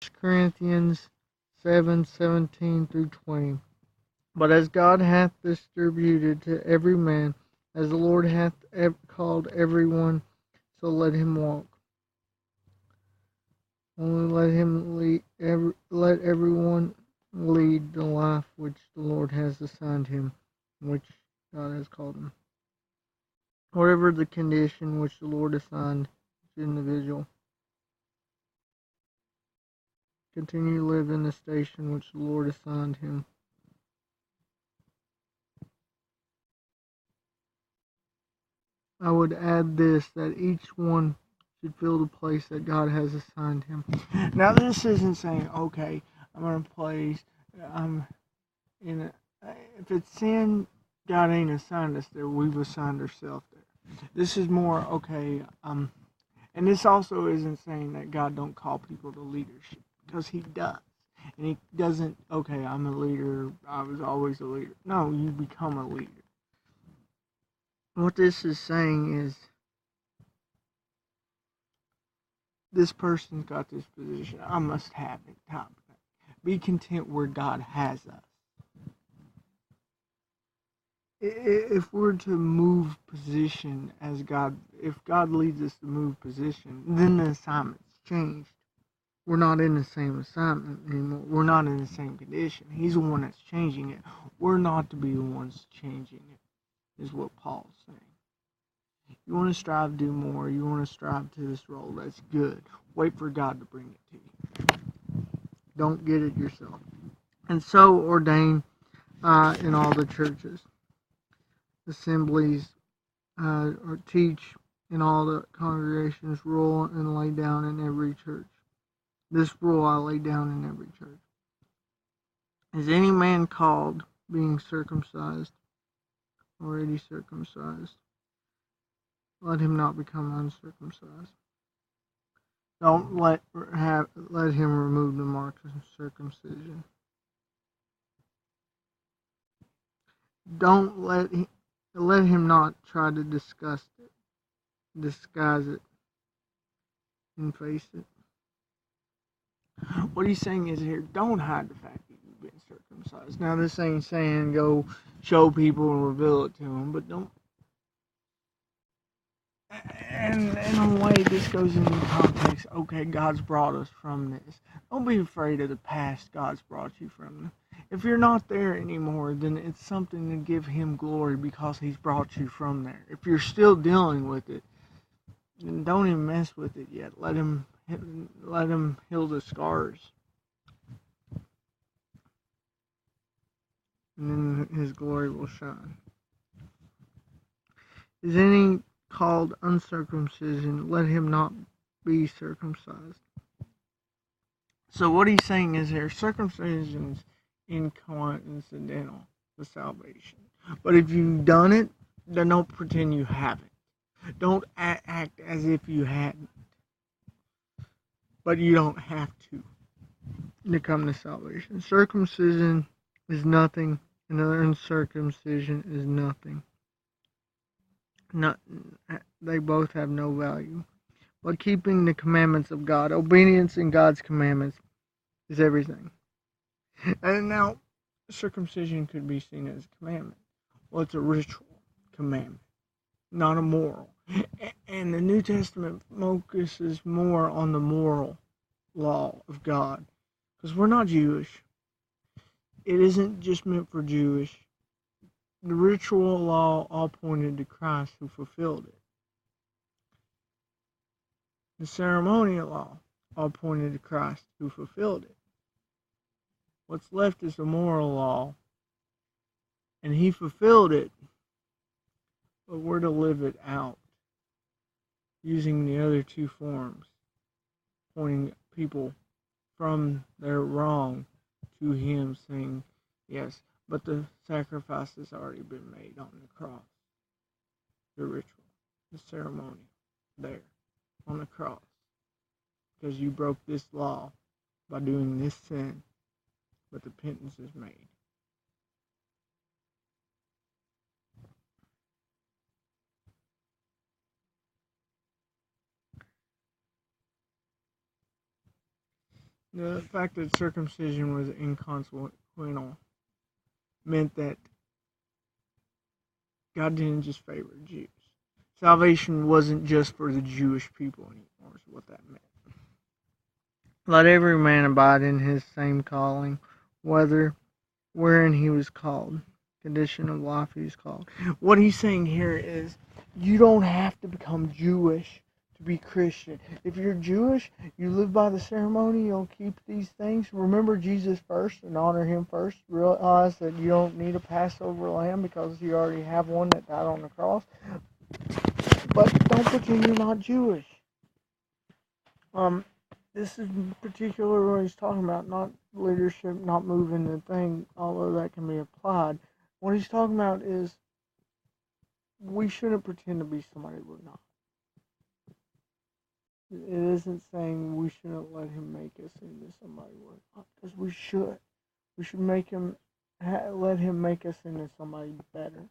Corinthians 7:17-20. But as God hath distributed to every man, as the Lord hath called every one, so let him walk. Only let everyone lead the life which the Lord has assigned him, which God has called him. Whatever the condition which the Lord assigned to the individual, continue to live in the station which the Lord assigned him. I would add this, that each one should fill the place that God has assigned him. Now, this isn't saying, okay, I'm in a place, if it's sin, God ain't assigned us there, we've assigned ourselves there. This is more, okay, and this also isn't saying that God don't call people to leadership, because he does. And he doesn't, okay, I'm a leader, I was always a leader. No, you become a leader. What this is saying is, this person's got this position, I must have it, type of thing. Be content where God has us. If we're to move position as God, if God leads us to move position, then the assignment's changed. We're not in the same assignment anymore. We're not in the same condition. He's the one that's changing it. We're not to be the ones changing it, is what Paul's saying. You want to strive to do more. You want to strive to this role. That's good. Wait for God to bring it to you. Don't get it yourself. And so ordain in all the churches, assemblies, or teach in all the congregations, rule and lay down in every church. This rule I lay down in every church. Is any man called, being circumcised, already circumcised? Let him not become uncircumcised. Don't let him remove the mark of circumcision. Don't let him not try to disguise it, and face it. What he's saying is here, don't hide the fact that you've been circumcised. Now, this ain't saying go show people and reveal it to them, but don't. And in a way, this goes into the context, okay, God's brought us from this. Don't be afraid of the past God's brought you from. If you're not there anymore, then it's something to give him glory because he's brought you from there. If you're still dealing with it, then don't even mess with it yet. Let him heal the scars. And then his glory will shine. Is any called uncircumcision, let him not be circumcised. So what he's saying is here, circumcision is coincidental to salvation. But if you've done it, then don't pretend you haven't. Don't act as if you hadn't. But you don't have to come to salvation. Circumcision is nothing, and uncircumcision is nothing. They both have no value. But keeping the commandments of God, obedience in God's commandments, is everything. And now, circumcision could be seen as a commandment. Well, it's a ritual commandment, not a moral. And the New Testament focuses more on the moral law of God, because we're not Jewish. It isn't just meant for Jewish. The ritual law all pointed to Christ who fulfilled it. The ceremonial law all pointed to Christ who fulfilled it. What's left is the moral law, and he fulfilled it, but we're to live it out using the other two forms, pointing people from their wrong to him, saying, yes, but the sacrifice has already been made on the cross. The ritual, the ceremony, there, on the cross. Because you broke this law by doing this sin, but the penance is made. The fact that circumcision was inconsequential meant that God didn't just favor Jews. Salvation wasn't just for the Jewish people anymore, is what that meant. Let every man abide in his same calling, wherein he was called. Condition of life he was called. What he's saying here is, you don't have to become Jewish to be Christian. If you're Jewish, you live by the ceremony, you'll keep these things. Remember Jesus first and honor him first. Realize that you don't need a Passover lamb because you already have one that died on the cross. But don't pretend you're not Jewish. This is particular what he's talking about, not leadership, not moving the thing, although that can be applied. What he's talking about is we shouldn't pretend to be somebody we're not. It isn't saying we shouldn't let him make us into somebody we're not, because we should. We should make him, let him make us into somebody better.